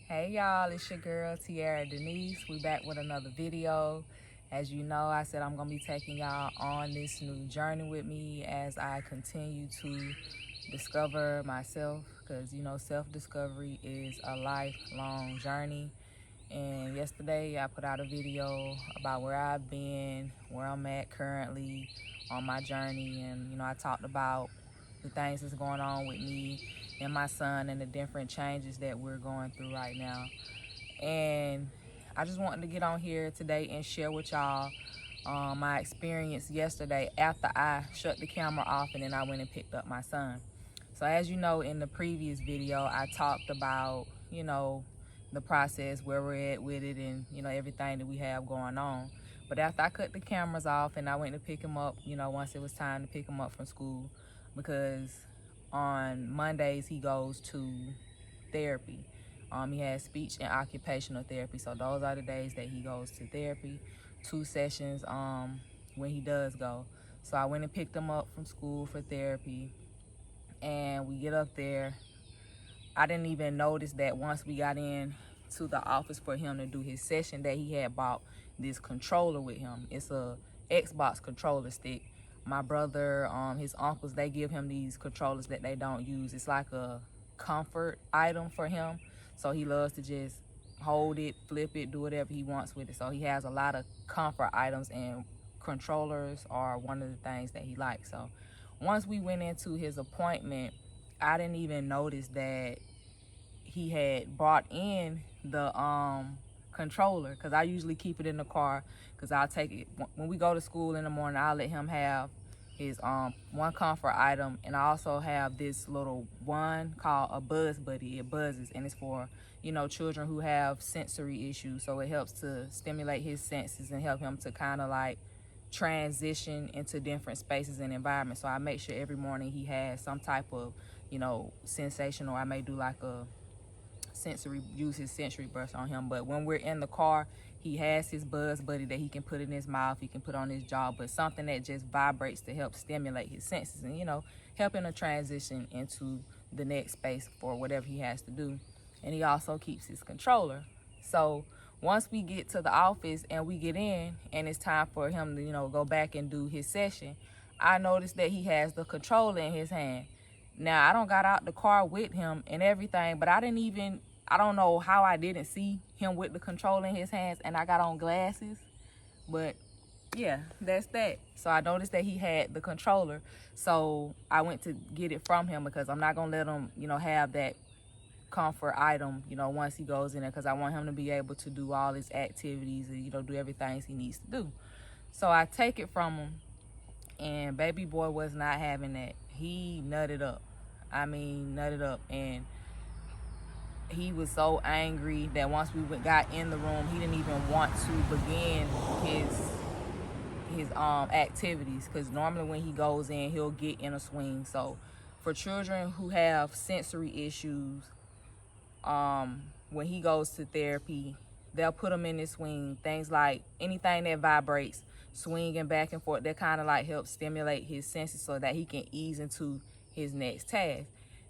Hey y'all, it's your girl Tiara Denise. We back with another video. As you know, I said I'm gonna be taking y'all on this new journey with me as I continue to discover myself, because you know self-discovery is a lifelong journey. And yesterday I put out a video about where I've been, where I'm at currently on my journey, and you know I talked about the things that's going on with me and my son and the different changes that we're going through right now. And I just wanted to get on here today and share with y'all my experience yesterday after I shut the camera off and then I went and picked up my son. So as you know, in the previous video I talked about, you know, the process, where we're at with it, and you know everything that we have going on. But after I cut the cameras off and I went to pick him up, you know, once it was time to pick him up from school, because on Mondays he goes to therapy. He has speech and occupational therapy, so those are the days that he goes to therapy. 2 sessions when he does go. So I went and picked him up from school for therapy, and we get up there. I didn't even notice that once we got in to the office for him to do his session that he had bought this controller with him. It's a Xbox controller stick. My brother, his uncles, they give him these controllers that they don't use. It's like a comfort item for him. So he loves to just hold it, flip it, do whatever he wants with it. So he has a lot of comfort items, and controllers are one of the things that he likes. So once we went into his appointment, I didn't even notice that he had brought in the controller, because I usually keep it in the car, because I'll take it when we go to school in the morning. I'll let him have his one comfort item, and I also have this little one called a Buzz Buddy. It buzzes, and it's for, you know, children who have sensory issues, so it helps to stimulate his senses and help him to kind of like transition into different spaces and environments. So I make sure every morning he has some type of, you know, sensation, or I may do like a use his sensory brush on him. But when we're in the car, he has his Buzz Buddy that he can put in his mouth, he can put on his jaw, but something that just vibrates to help stimulate his senses and, you know, help him to transition into the next space for whatever he has to do. And he also keeps his controller. So once we get to the office and we get in and it's time for him to, you know, go back and do his session, I noticed that he has the controller in his hand. Now, I don't got out the car with him and everything, but I don't know how I didn't see him with the controller in his hands, and I got on glasses. But yeah, that's that. So I noticed that he had the controller. So I went to get it from him, because I'm not going to let him, you know, have that comfort item, you know, once he goes in there, because I want him to be able to do all his activities and, you know, do everything he needs to do. So I take it from him, and baby boy was not having that. He nutted up. I mean, nutted up. And he was so angry that once we got in the room, he didn't even want to begin his activities, because normally when he goes in, he'll get in a swing. So for children who have sensory issues, when he goes to therapy, they'll put him in this swing. Things like anything that vibrates, swinging back and forth, that kind of like helps stimulate his senses so that he can ease into his next task.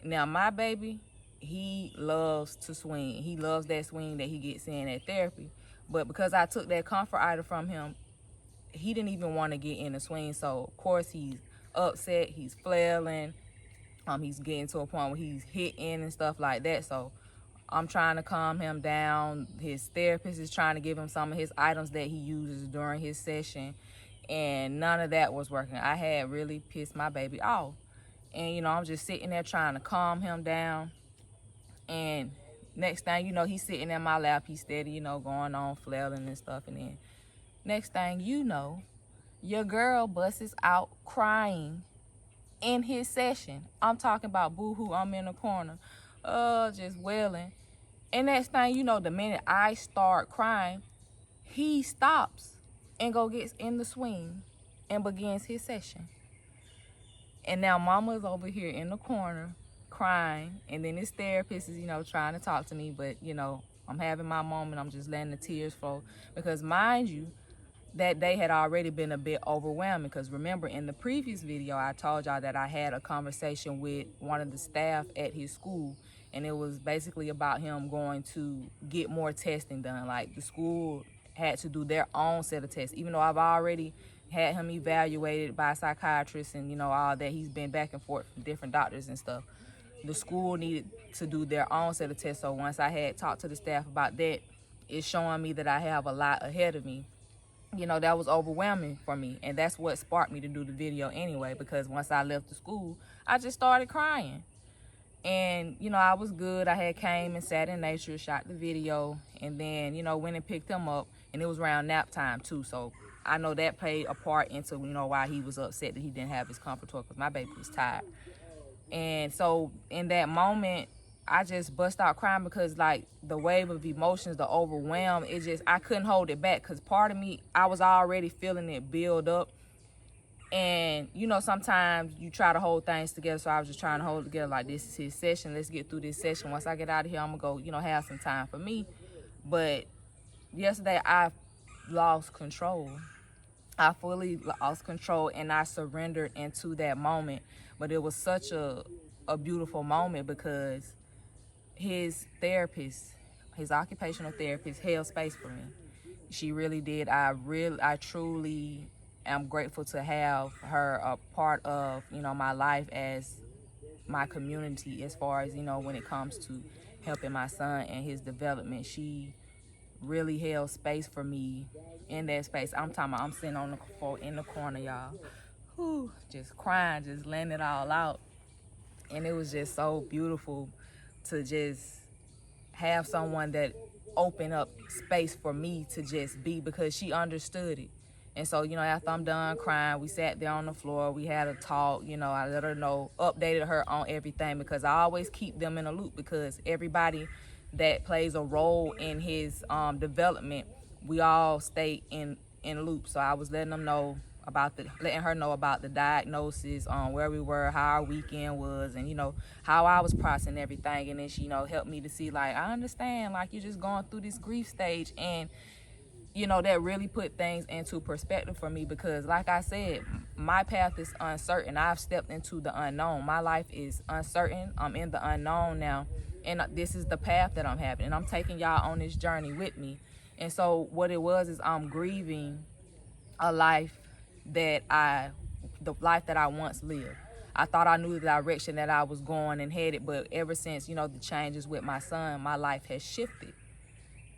Now my baby, he loves to swing. He loves that swing that he gets in at therapy. But because I took that comfort item from him, he didn't even want to get in the swing. So of course he's upset, he's flailing, he's getting to a point where he's hitting and stuff like that. So I'm trying to calm him down. His therapist is trying to give him some of his items that he uses during his session, and none of that was working. I had really pissed my baby off. And, you know, I'm just sitting there trying to calm him down. And next thing you know, he's sitting in my lap. He's steady, you know, going on, flailing and stuff. And then next thing you know, your girl busts out crying in his session. I'm talking about boo-hoo. I'm in the corner, just wailing. And next thing you know, the minute I start crying, he stops and gets in the swing and begins his session. And now mama's over here in the corner crying, and then his therapist is, you know, trying to talk to me, but, you know, I'm having my moment. I'm just letting the tears flow, because mind you, that day had already been a bit overwhelming, because remember in the previous video I told y'all that I had a conversation with one of the staff at his school, and it was basically about him going to get more testing done. Like, the school had to do their own set of tests, even though I've already had him evaluated by a psychiatrist and, you know, all that. He's been back and forth from different doctors and stuff. The school needed to do their own set of tests. So once I had talked to the staff about that, it's showing me that I have a lot ahead of me. You know, that was overwhelming for me. And that's what sparked me to do the video anyway, because once I left the school, I just started crying. And, you know, I was good. I had came and sat in nature, shot the video, and then, you know, went and picked him up. And it was around nap time, too. So I know that played a part into, you know, why he was upset that he didn't have his comfort toy, because my baby was tired. And so in that moment, I just bust out crying because, like, the wave of emotions, the overwhelm, it just, I couldn't hold it back, because part of me, I was already feeling it build up. And, you know, sometimes you try to hold things together, so I was just trying to hold it together, like, this is his session, let's get through this session. Once I get out of here, I'm going to go, you know, have some time for me. But yesterday, I lost control. I fully lost control, and I surrendered into that moment. But it was such a beautiful moment, because his therapist, his occupational therapist, held space for me. She really did. I truly am grateful to have her a part of, you know, my life as my community, as far as, you know, when it comes to helping my son and his development. She really held space for me in that space. I'm talking about, I'm sitting on the floor in the corner, y'all. Whew, just crying, just letting it all out. And it was just so beautiful to just have someone that opened up space for me to just be, because she understood it. And so, you know, after I'm done crying, we sat there on the floor, we had a talk, you know, I let her know, updated her on everything, because I always keep them in a loop, because everybody that plays a role in his development, we all stay in loop. So I was letting her know about the diagnosis, where we were, how our weekend was, and, you know, how I was processing everything. And then she, you know, helped me to see, like, I understand, like, you're just going through this grief stage. And, you know, that really put things into perspective for me, because, like I said, my path is uncertain. I've stepped into the unknown. My life is uncertain. I'm in the unknown now, and this is the path that I'm having, and I'm taking y'all on this journey with me. And so what it was is, I'm grieving a life the life that I once lived. I thought I knew the direction that I was going and headed, but ever since, you know, the changes with my son, my life has shifted.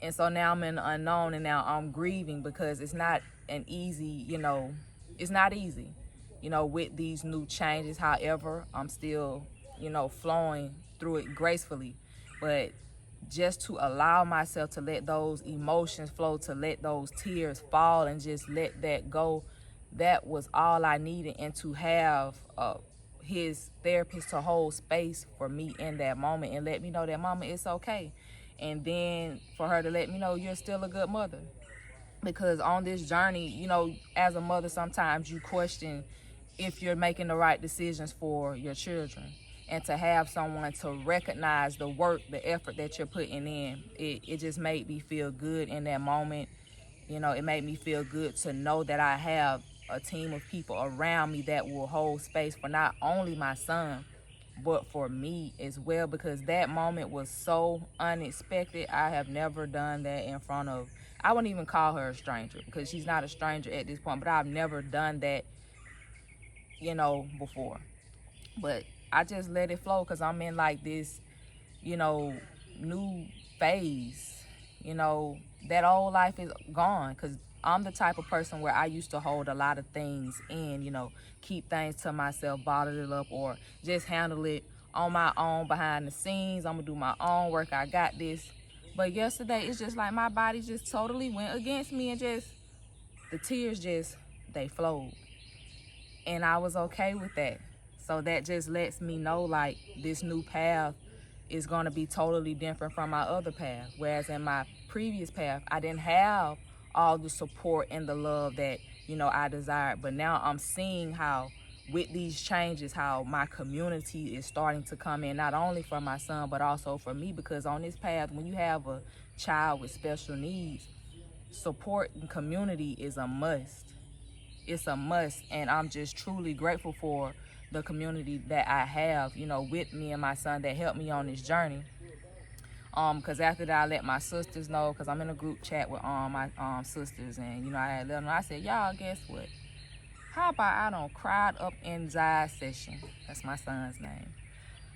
And so now I'm in the unknown, and now I'm grieving, because it's not an easy, you know, it's not easy, you know, with these new changes. However, I'm still, you know, flowing through it gracefully. But just to allow myself to let those emotions flow, to let those tears fall, and just let that go, that was all I needed. And to have his therapist to hold space for me in that moment and let me know that, Mama, it's okay. And then for her to let me know, you're still a good mother. Because on this journey, you know, as a mother, sometimes you question if you're making the right decisions for your children. And to have someone to recognize the work, the effort that you're putting in, it just made me feel good in that moment. You know, it made me feel good to know that I have a team of people around me that will hold space for not only my son, but for me as well, because that moment was so unexpected. I have never done that in front of, I wouldn't even call her a stranger, because she's not a stranger at this point, but I've never done that, you know, before. But I just let it flow, because I'm in like this, you know, new phase. You know, that old life is gone, because I'm the type of person where I used to hold a lot of things in, you know, keep things to myself, bottle it up, or just handle it on my own behind the scenes. I'm gonna do my own work. I got this. But yesterday, it's just like my body just totally went against me, and just the tears just, they flowed. And I was okay with that. So that just lets me know, like, this new path is going to be totally different from my other path. Whereas in my previous path, I didn't have all the support and the love that, you know, I desired. But now I'm seeing how, with these changes, how my community is starting to come in, not only for my son, but also for me. Because on this path, when you have a child with special needs, support and community is a must. It's a must. And I'm just truly grateful for the community that I have, you know, with me and my son that helped me on this journey. Because after that, I let my sisters know, because I'm in a group chat with my sisters, and, you know, I had let them know. I said, y'all, guess what? How about I don't cried up in Zai's session? That's my son's name.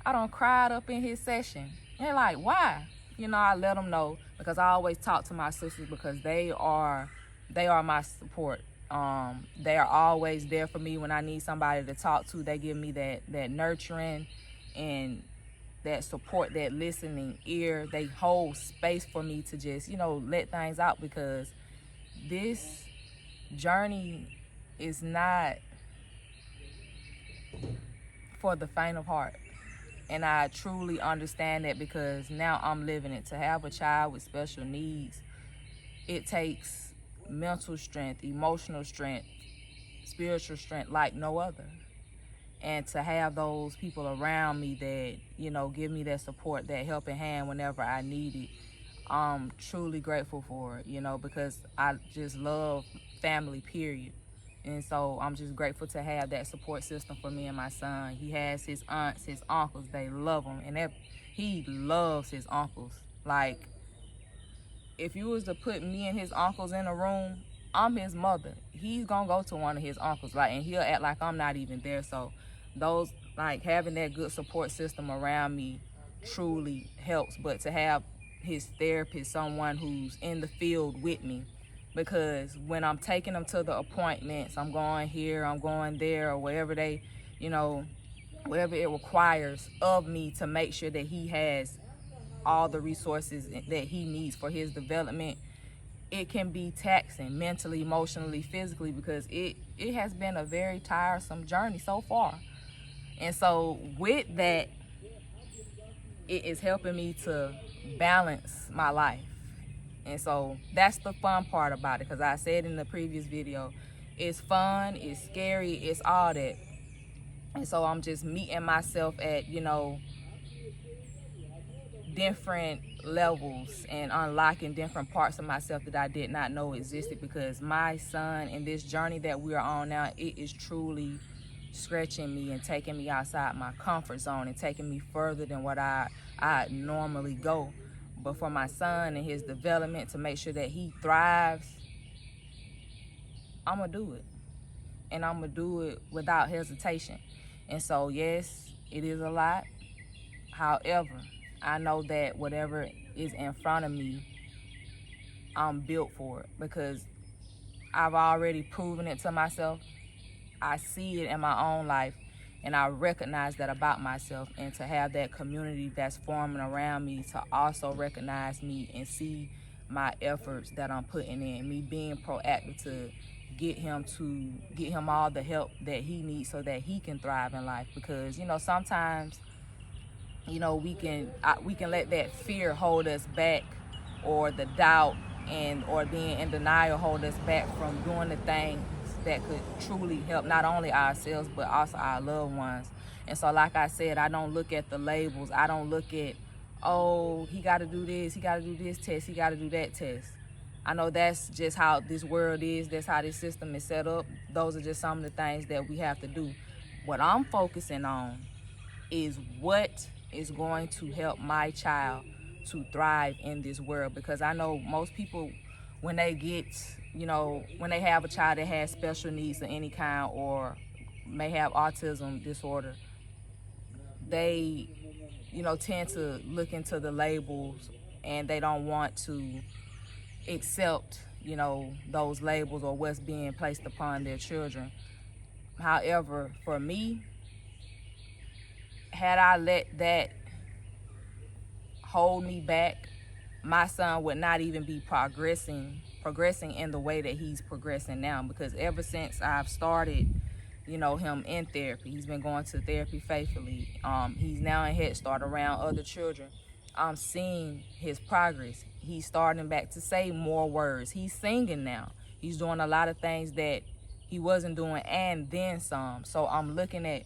I don't cried up in his session. And they're like, why? You know, I let them know, because I always talk to my sisters, because they are my support. They are always there for me when I need somebody to talk to. They give me that nurturing and that support, that listening ear. They hold space for me to just, you know, let things out, because this journey is not for the faint of heart. And I truly understand that, because now I'm living it. To have a child with special needs, it takes mental strength, emotional strength, spiritual strength like no other. And to have those people around me that, you know, give me that support, that helping hand whenever I need it, I'm truly grateful for it, you know, because I just love family, period. And so I'm just grateful to have that support system for me and my son. He has his aunts, his uncles, they love him. And he loves his uncles. Like, if you was to put me and his uncles in a room, I'm his mother. He's gonna go to one of his uncles, like, and he'll act like I'm not even there. So those, like, having that good support system around me truly helps. But to have his therapist, someone who's in the field with me, because when I'm taking him to the appointments, I'm going here, I'm going there, or wherever they, you know, whatever it requires of me to make sure that he has all the resources that he needs for his development, it can be taxing mentally, emotionally, physically, because it has been a very tiresome journey so far. And so with that, it is helping me to balance my life. And so that's the fun part about it, because I said in the previous video, it's fun, it's scary, it's all that. And so I'm just meeting myself at, you know, different levels and unlocking different parts of myself that I did not know existed, because my son and this journey that we are on now, it is truly stretching me and taking me outside my comfort zone and taking me further than what I normally go. But for my son and his development, to make sure that he thrives, I'm gonna do it. And I'm gonna do it without hesitation. And so yes, it is a lot. However, I know that whatever is in front of me, I'm built for it, because I've already proven it to myself. I see it in my own life, and I recognize that about myself. And to have that community that's forming around me to also recognize me and see my efforts that I'm putting in, me being proactive to get him all the help that he needs so that he can thrive in life. Because, you know, sometimes, you know, we can let that fear hold us back, or the doubt or being in denial hold us back from doing the things that could truly help not only ourselves but also our loved ones. And so, like I said, I don't look at the labels. I don't look at, oh, he got to do this, he got to do this test, he got to do that test. I know that's just how this world is. That's how this system is set up. Those are just some of the things that we have to do. What I'm focusing on is what is going to help my child to thrive in this world. Because I know most people, when they get, you know, when they have a child that has special needs of any kind or may have autism disorder, they, you know, tend to look into the labels, and they don't want to accept, you know, those labels or what's being placed upon their children. However, for me, had I let that hold me back, my son would not even be progressing in the way that he's progressing now. Because ever since I've started, you know, him in therapy, he's been going to therapy faithfully. He's now in Head Start around other children. I'm seeing his progress. He's starting back to say more words. He's singing now. He's doing a lot of things that he wasn't doing, and then some. So I'm looking at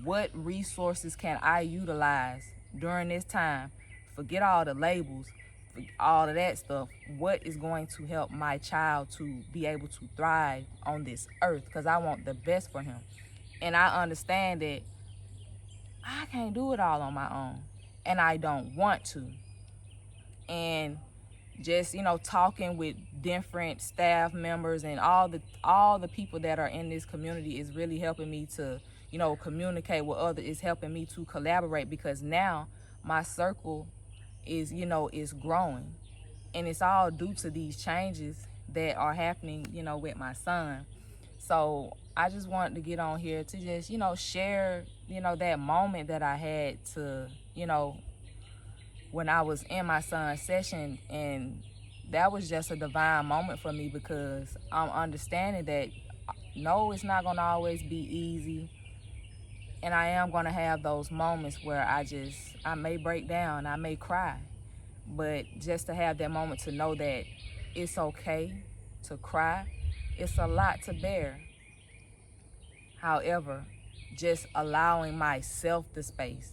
what resources can I utilize during this time. Forget all the labels, all of that stuff. What is going to help my child to be able to thrive on this earth? Because I want the best for him. And I understand that I can't do it all on my own, and I don't want to. And just, talking with different staff members and all the people that are in this community is really helping me to, communicate with others. It's helping me to collaborate, because now my circle is growing, and it's all due to these changes that are happening, with my son. So I just wanted to get on here to just, share, that moment that I had to, when I was in my son's session. And that was just a divine moment for me, because I'm understanding that no, it's not going to always be easy. And I am going to have those moments where I may break down, I may cry. But just to have that moment to know that it's okay to cry, it's a lot to bear. However, just allowing myself the space.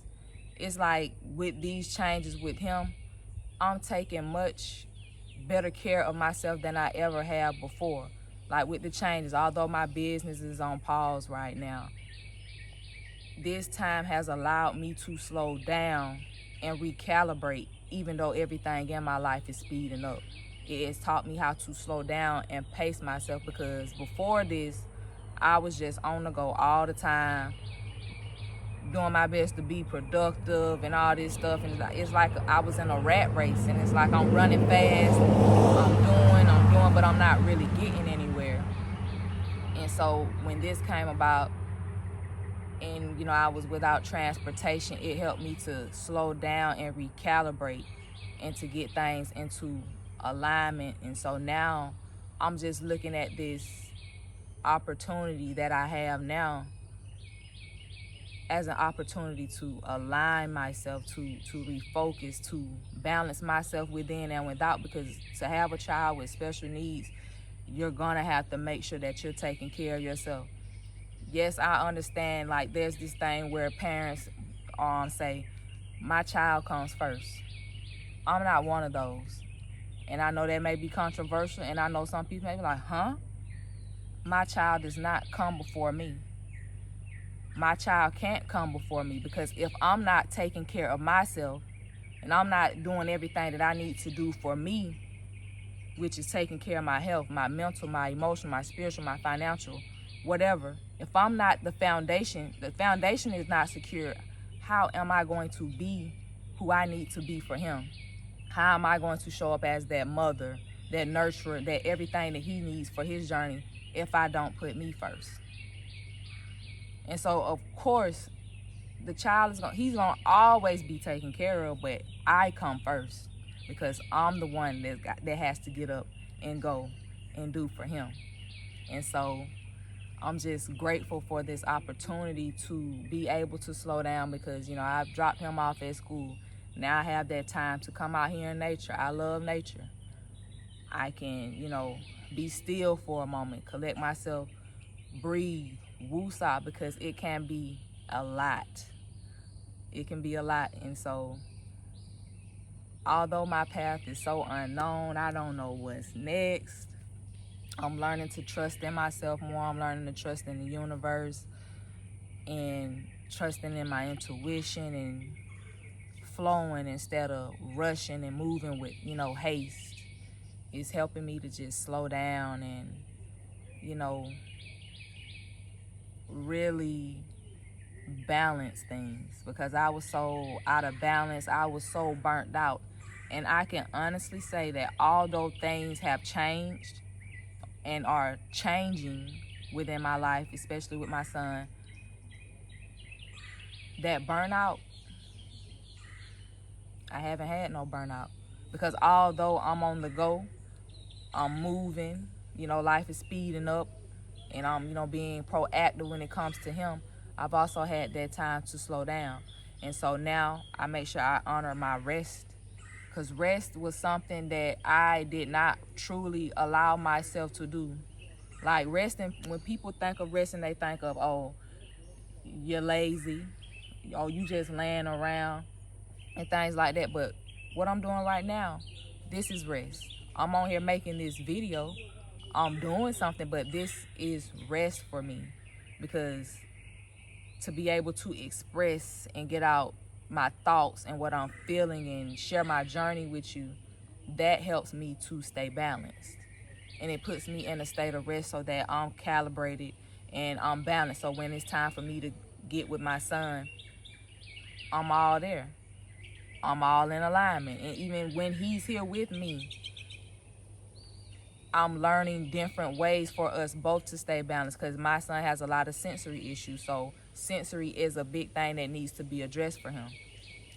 It's like with these changes with him, I'm taking much better care of myself than I ever have before. Like with the changes, although my business is on pause right now, this time has allowed me to slow down and recalibrate, even though everything in my life is speeding up. It has taught me how to slow down and pace myself, because before this, I was just on the go all the time, doing my best to be productive and all this stuff. And it's like I was in a rat race, and it's like I'm running fast, I'm doing, but I'm not really getting anywhere. And so when this came about, and I was without transportation, it helped me to slow down and recalibrate and to get things into alignment. And so now I'm just looking at this opportunity that I have now as an opportunity to align myself, to refocus, to balance myself within and without. Because to have a child with special needs, you're gonna have to make sure that you're taking care of yourself. Yes, I understand, like, there's this thing where parents say, my child comes first. I'm not one of those. And I know that may be controversial, and I know some people may be like, huh? My child does not come before me. My child can't come before me, because if I'm not taking care of myself and I'm not doing everything that I need to do for me, which is taking care of my health, my mental, my emotional, my spiritual, my financial, whatever. If I'm not the foundation is not secure, how am I going to be who I need to be for him? How am I going to show up as that mother, that nurturer, that everything that he needs for his journey if I don't put me first? And so, of course, the child he's gonna always be taken care of, but I come first, because I'm the one that has to get up and go and do for him. And so I'm just grateful for this opportunity to be able to slow down, because, I've dropped him off at school. Now I have that time to come out here in nature. I love nature. I can, be still for a moment, collect myself, breathe, woosah, because it can be a lot. It can be a lot. And so, although my path is so unknown, I don't know what's next. I'm learning to trust in myself more. I'm learning to trust in the universe and trusting in my intuition and flowing instead of rushing and moving with, haste. It's helping me to just slow down and, really balance things, because I was so out of balance. I was so burnt out. And I can honestly say that although things have changed and are changing within my life, especially with my son, that burnout, I haven't had no burnout, because although I'm on the go, I'm moving, life is speeding up, and I'm, being proactive when it comes to him, I've also had that time to slow down. And so now I make sure I honor my rest, because rest was something that I did not truly allow myself to do. Like resting, when people think of resting, they think of, oh, you're lazy, oh, you just laying around and things like that. But what I'm doing right now, this is rest. I'm on here making this video. I'm doing something, but this is rest for me, because to be able to express and get out my thoughts and what I'm feeling and share my journey with you, that helps me to stay balanced. And it puts me in a state of rest so that I'm calibrated and I'm balanced. So when it's time for me to get with my son, I'm all there. I'm all in alignment. And even when he's here with me, I'm learning different ways for us both to stay balanced, because my son has a lot of sensory issues. So sensory is a big thing that needs to be addressed for him.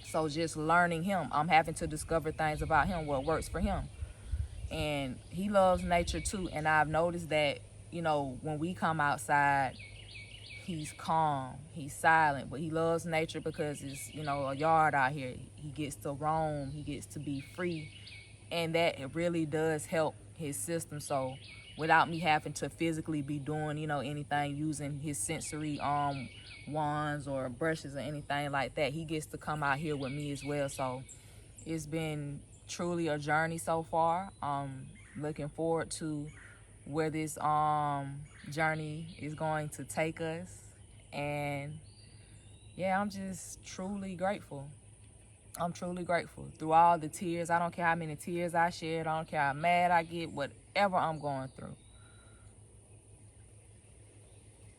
So just learning him, I'm having to discover things about him, what works for him. And he loves nature too. And I've noticed that, when we come outside, he's calm, he's silent, but he loves nature because it's, a yard out here. He gets to roam, he gets to be free. And that it really does help his system. So without me having to physically be doing, anything, using his sensory wands or brushes or anything like that, he gets to come out here with me as well. So it's been truly a journey so far. Looking forward to where this journey is going to take us. And yeah, I'm just truly grateful. I'm truly grateful through all the tears. I don't care how many tears I shed. I don't care how mad I get, whatever I'm going through.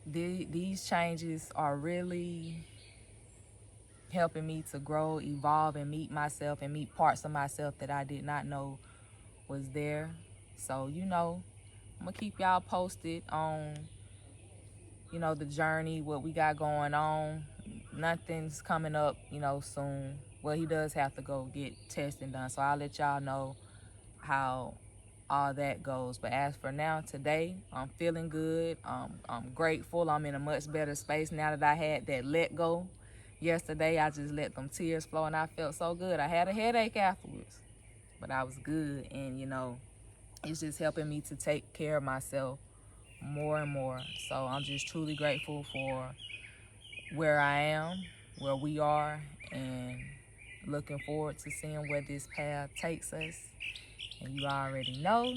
These changes are really helping me to grow, evolve, and meet myself and meet parts of myself that I did not know was there. So, I'm going to keep y'all posted on, the journey, what we got going on. Nothing's coming up, soon. Well, he does have to go get testing done, so I'll let y'all know how all that goes. But as for now, today, I'm feeling good. I'm grateful. I'm in a much better space now that I had that let go. Yesterday, I just let them tears flow, and I felt so good. I had a headache afterwards, but I was good. And, it's just helping me to take care of myself more and more. So I'm just truly grateful for where I am, where we are, and looking forward to seeing where this path takes us. And you already know,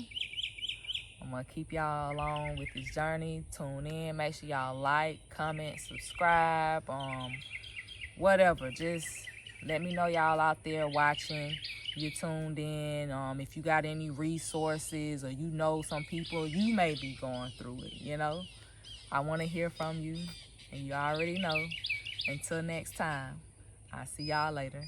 I'm going to keep y'all along with this journey. Tune in. Make sure y'all like, comment, subscribe, whatever. Just let me know y'all out there watching. You're tuned in. If you got any resources or some people, you may be going through it, I want to hear from you. And you already know. Until next time, I'll see y'all later.